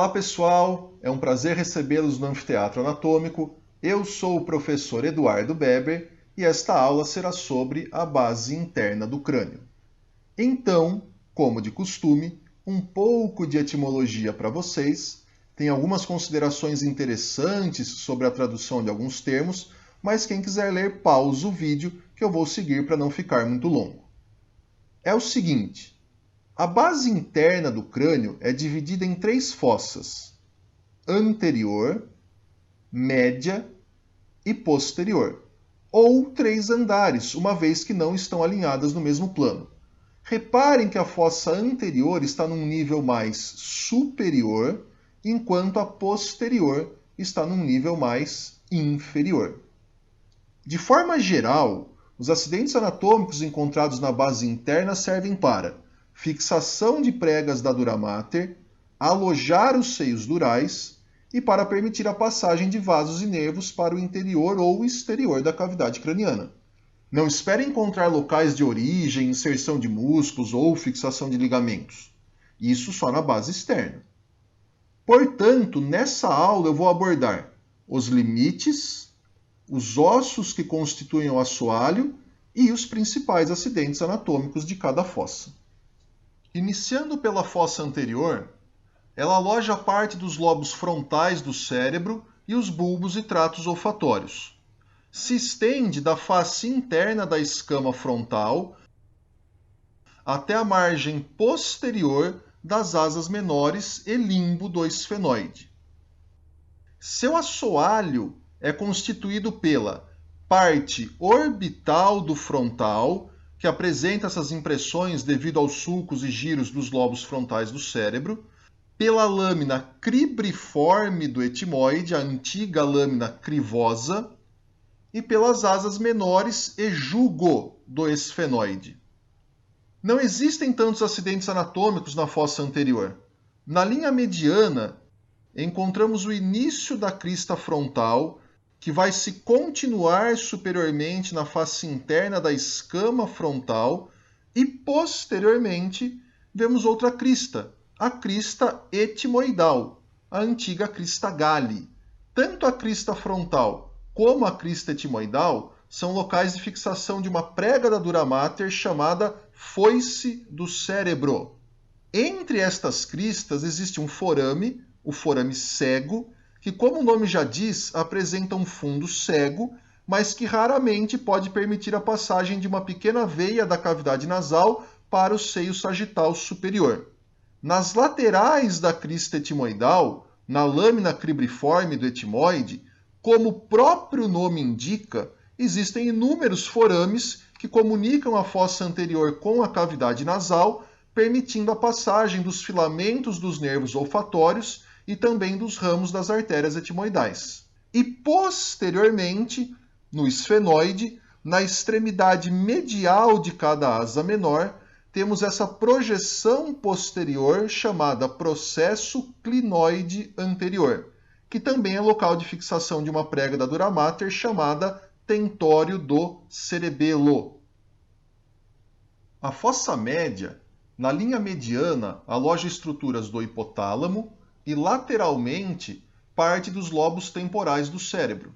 Olá pessoal, é um prazer recebê-los no Anfiteatro Anatômico. Eu sou o professor Eduardo Beber e esta aula será sobre a base interna do crânio. Então, como de costume, um pouco de etimologia para vocês. Tem algumas considerações interessantes sobre a tradução de alguns termos, mas quem quiser ler, pausa o vídeo que eu vou seguir para não ficar muito longo. É o seguinte. A base interna do crânio é dividida em 3 fossas: anterior, média e posterior, ou 3 andares, uma vez que não estão alinhadas no mesmo plano. Reparem que a fossa anterior está num nível mais superior, enquanto a posterior está num nível mais inferior. De forma geral, os acidentes anatômicos encontrados na base interna servem para fixação de pregas da dura mater, alojar os seios durais e para permitir a passagem de vasos e nervos para o interior ou exterior da cavidade craniana. Não espere encontrar locais de origem, inserção de músculos ou fixação de ligamentos. Isso só na base externa. Portanto, nessa aula eu vou abordar os limites, os ossos que constituem o assoalho e os principais acidentes anatômicos de cada fossa. Iniciando pela fossa anterior, ela aloja parte dos lobos frontais do cérebro e os bulbos e tratos olfatórios. Se estende da face interna da escama frontal até a margem posterior das asas menores e limbo do esfenoide. Seu assoalho é constituído pela parte orbital do frontal, que apresenta essas impressões devido aos sulcos e giros dos lobos frontais do cérebro, pela lâmina cribriforme do etimoide, a antiga lâmina crivosa, e pelas asas menores e jugo do esfenoide. Não existem tantos acidentes anatômicos na fossa anterior. Na linha mediana, encontramos o início da crista frontal, que vai se continuar superiormente na face interna da escama frontal, e posteriormente vemos outra crista, a crista etimoidal, a antiga crista Galli. Tanto a crista frontal como a crista etimoidal são locais de fixação de uma prega da dura mater chamada foice do cérebro. Entre estas cristas existe um forame, o forame cego, que, como o nome já diz, apresenta um fundo cego, mas que raramente pode permitir a passagem de uma pequena veia da cavidade nasal para o seio sagital superior. Nas laterais da crista etimoidal, na lâmina cribriforme do etimoide, como o próprio nome indica, existem inúmeros forames que comunicam a fossa anterior com a cavidade nasal, permitindo a passagem dos filamentos dos nervos olfatórios e também dos ramos das artérias etimoidais. E posteriormente, no esfenoide, na extremidade medial de cada asa menor, temos essa projeção posterior chamada processo clinoide anterior, que também é local de fixação de uma prega da dura mater chamada tentório do cerebelo. A fossa média, na linha mediana, aloja estruturas do hipotálamo e lateralmente parte dos lobos temporais do cérebro.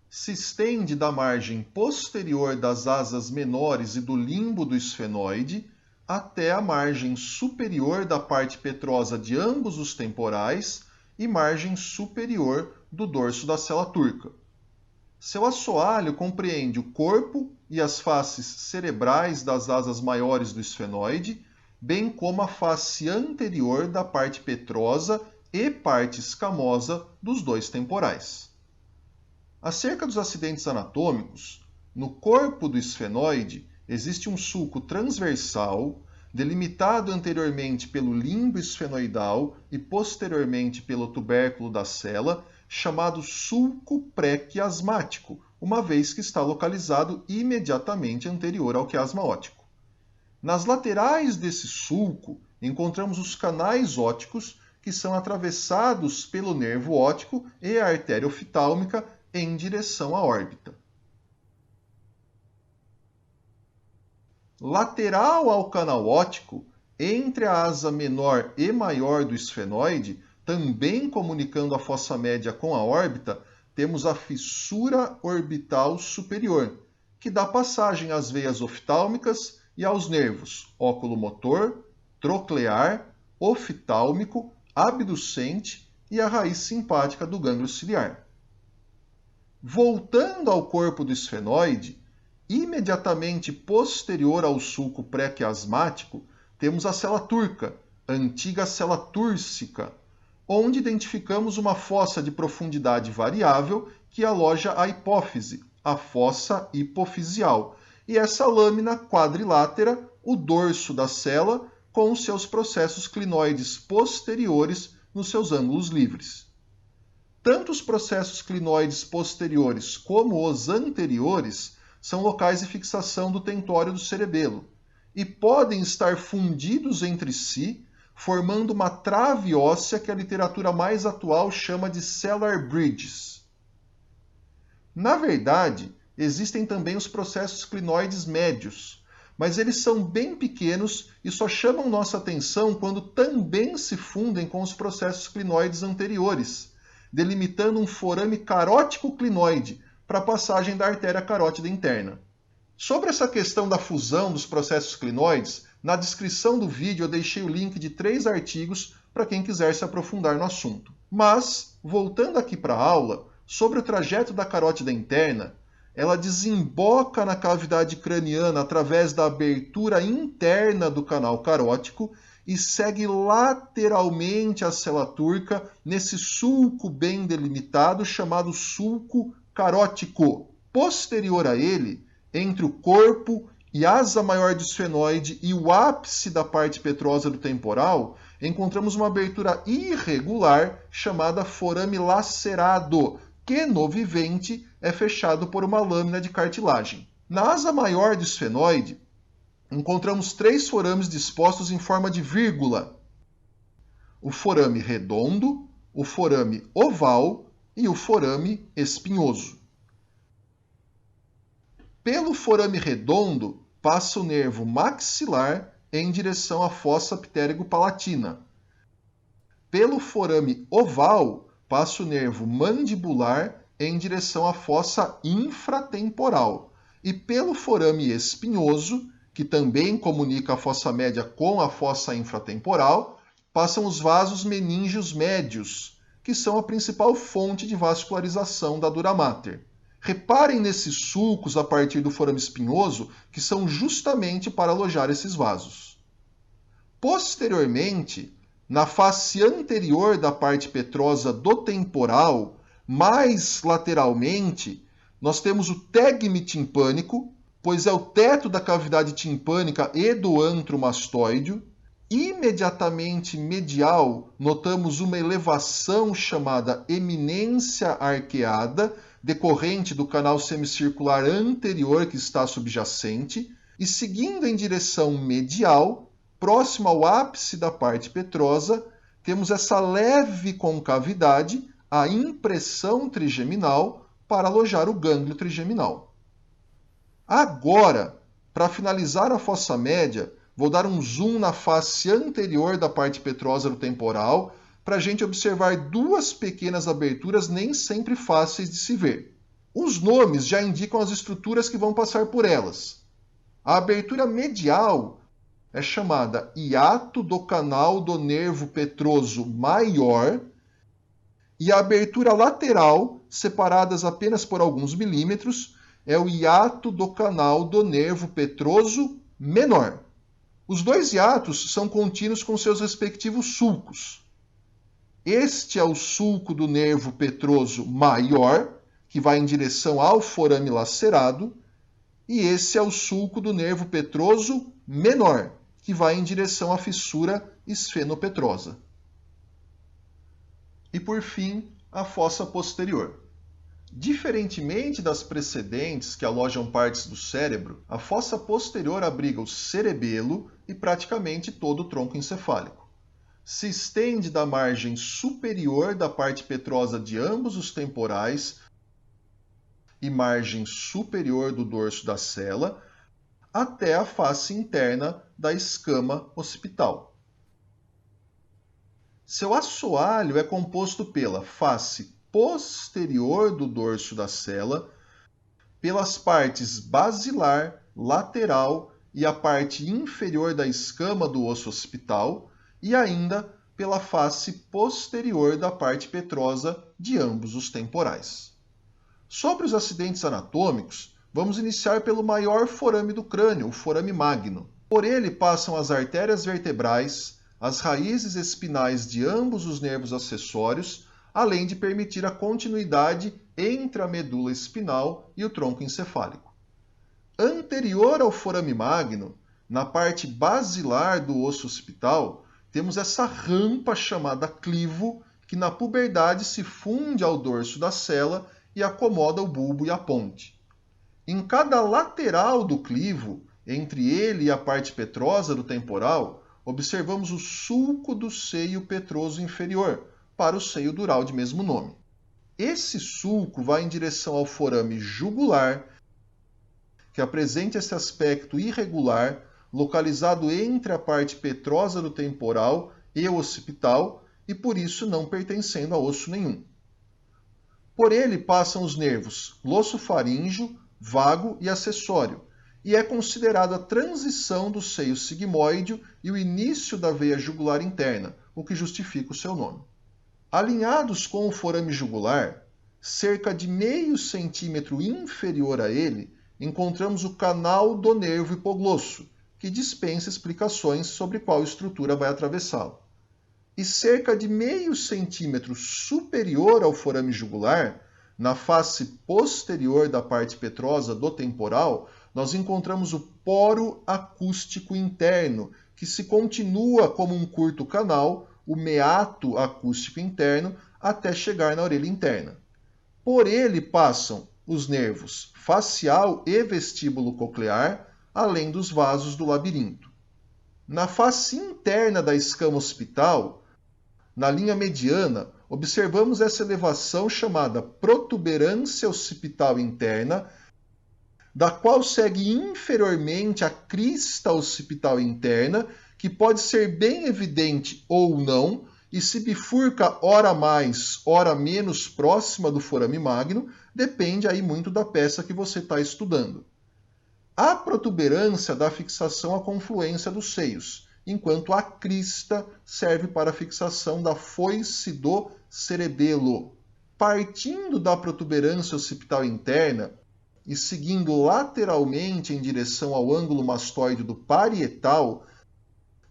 Se estende da margem posterior das asas menores e do limbo do esfenoide até a margem superior da parte petrosa de ambos os temporais e margem superior do dorso da cela turca. Seu assoalho compreende o corpo e as faces cerebrais das asas maiores do esfenoide, bem como a face anterior da parte petrosa e parte escamosa dos dois temporais. Acerca dos acidentes anatômicos, no corpo do esfenoide existe um sulco transversal, delimitado anteriormente pelo limbo esfenoidal e posteriormente pelo tubérculo da cela, chamado sulco pré-quiasmático, uma vez que está localizado imediatamente anterior ao quiasma óptico. Nas laterais desse sulco, encontramos os canais ópticos, que são atravessados pelo nervo óptico e a artéria oftalmica em direção à órbita. Lateral ao canal óptico, entre a asa menor e maior do esfenoide, também comunicando a fossa média com a órbita, temos a fissura orbital superior, que dá passagem às veias oftálmicas e aos nervos oculomotor, troclear, oftálmico, abducente e a raiz simpática do gânglio ciliar. Voltando ao corpo do esfenoide, imediatamente posterior ao sulco pré-quiasmático, temos a cela turca, antiga cela túrcica, onde identificamos uma fossa de profundidade variável que aloja a hipófise, a fossa hipofisial, e essa lâmina quadrilátera, o dorso da cela, com os seus processos clinoides posteriores nos seus ângulos livres. Tanto os processos clinoides posteriores como os anteriores são locais de fixação do tentório do cerebelo e podem estar fundidos entre si, formando uma trave óssea que a literatura mais atual chama de cellar bridges. Na verdade, existem também os processos clinoides médios, mas eles são bem pequenos e só chamam nossa atenção quando também se fundem com os processos clinoides anteriores, delimitando um forame carótico clinoide para a passagem da artéria carótida interna. Sobre essa questão da fusão dos processos clinoides, na descrição do vídeo eu deixei o link de 3 artigos para quem quiser se aprofundar no assunto. Mas, voltando aqui para a aula, sobre o trajeto da carótida interna, ela desemboca na cavidade craniana através da abertura interna do canal carótico e segue lateralmente a cela turca nesse sulco bem delimitado chamado sulco carótico. Posterior a ele, entre o corpo e asa maior do esfenoide e o ápice da parte petrosa do temporal, encontramos uma abertura irregular chamada forame lacerado, que no vivente é fechado por uma lâmina de cartilagem. Na asa maior do esfenoide, encontramos 3 forames dispostos em forma de vírgula: o forame redondo, o forame oval e o forame espinhoso. Pelo forame redondo passa o nervo maxilar em direção à fossa ptérigo-palatina. Pelo forame oval passa o nervo mandibular em direção à fossa infratemporal. E pelo forame espinhoso, que também comunica a fossa média com a fossa infratemporal, passam os vasos meníngeos médios, que são a principal fonte de vascularização da dura mater. Reparem nesses sulcos a partir do forame espinhoso, que são justamente para alojar esses vasos. Posteriormente, na face anterior da parte petrosa do temporal, mais lateralmente, nós temos o tegme timpânico, pois é o teto da cavidade timpânica e do antro mastoideo. Imediatamente medial, notamos uma elevação chamada eminência arqueada, decorrente do canal semicircular anterior que está subjacente, e seguindo em direção medial, próximo ao ápice da parte petrosa, temos essa leve concavidade, a impressão trigeminal, para alojar o gânglio trigeminal. Agora, para finalizar a fossa média, vou dar um zoom na face anterior da parte petrosa do temporal, para a gente observar 2 pequenas aberturas nem sempre fáceis de se ver. Os nomes já indicam as estruturas que vão passar por elas. A abertura medial é chamada hiato do canal do nervo petroso maior e a abertura lateral, separadas apenas por alguns milímetros, é o hiato do canal do nervo petroso menor. Os 2 hiatos são contínuos com seus respectivos sulcos. Este é o sulco do nervo petroso maior, que vai em direção ao forame lacerado, e esse é o sulco do nervo petroso menor, que vai em direção à fissura esfenopetrosa. E por fim, a fossa posterior. Diferentemente das precedentes, que alojam partes do cérebro, a fossa posterior abriga o cerebelo e praticamente todo o tronco encefálico. Se estende da margem superior da parte petrosa de ambos os temporais e margem superior do dorso da cela até a face interna da escama occipital. Seu assoalho é composto pela face posterior do dorso da cela, pelas partes basilar, lateral e a parte inferior da escama do osso occipital e ainda pela face posterior da parte petrosa de ambos os temporais. Sobre os acidentes anatômicos, vamos iniciar pelo maior forame do crânio, o forame magno. Por ele passam as artérias vertebrais, as raízes espinais de ambos os nervos acessórios, além de permitir a continuidade entre a medula espinal e o tronco encefálico. Anterior ao forame magno, na parte basilar do osso occipital, temos essa rampa chamada clivo, que na puberdade se funde ao dorso da cela e acomoda o bulbo e a ponte. Em cada lateral do clivo, entre ele e a parte petrosa do temporal, observamos o sulco do seio petroso inferior, para o seio dural de mesmo nome. Esse sulco vai em direção ao forame jugular, que apresenta esse aspecto irregular, localizado entre a parte petrosa do temporal e o occipital, e por isso não pertencendo a osso nenhum. Por ele passam os nervos glossofaríngeo, vago e acessório, e é considerado a transição do seio sigmoide e o início da veia jugular interna, o que justifica o seu nome. Alinhados com o forame jugular, cerca de meio centímetro inferior a ele, encontramos o canal do nervo hipoglosso, que dispensa explicações sobre qual estrutura vai atravessá-lo. E cerca de meio centímetro superior ao forame jugular, na face posterior da parte petrosa do temporal, nós encontramos o poro acústico interno, que se continua como um curto canal, o meato acústico interno, até chegar na orelha interna. Por ele passam os nervos facial e vestíbulo coclear, além dos vasos do labirinto. Na face interna da escama occipital, na linha mediana, observamos essa elevação chamada protuberância occipital interna, da qual segue inferiormente a crista occipital interna, que pode ser bem evidente ou não, e se bifurca ora mais, ora menos próxima do forame magno, depende aí muito da peça que você está estudando. A protuberância dá fixação à confluência dos seios, enquanto a crista serve para a fixação da foice do cerebelo. Partindo da protuberância occipital interna e seguindo lateralmente em direção ao ângulo mastoide do parietal,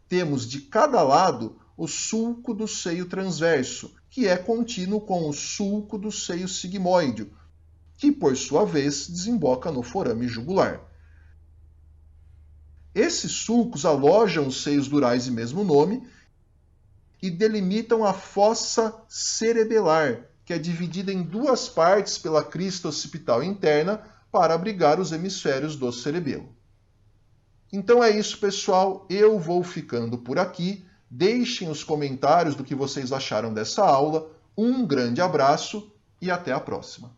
temos de cada lado o sulco do seio transverso, que é contínuo com o sulco do seio sigmoide, que por sua vez desemboca no forame jugular. Esses sulcos alojam os seios durais de mesmo nome e delimitam a fossa cerebelar, que é dividida em duas partes pela crista occipital interna para abrigar os hemisférios do cerebelo. Então é isso, pessoal. Eu vou ficando por aqui. Deixem os comentários do que vocês acharam dessa aula. Um grande abraço e até a próxima.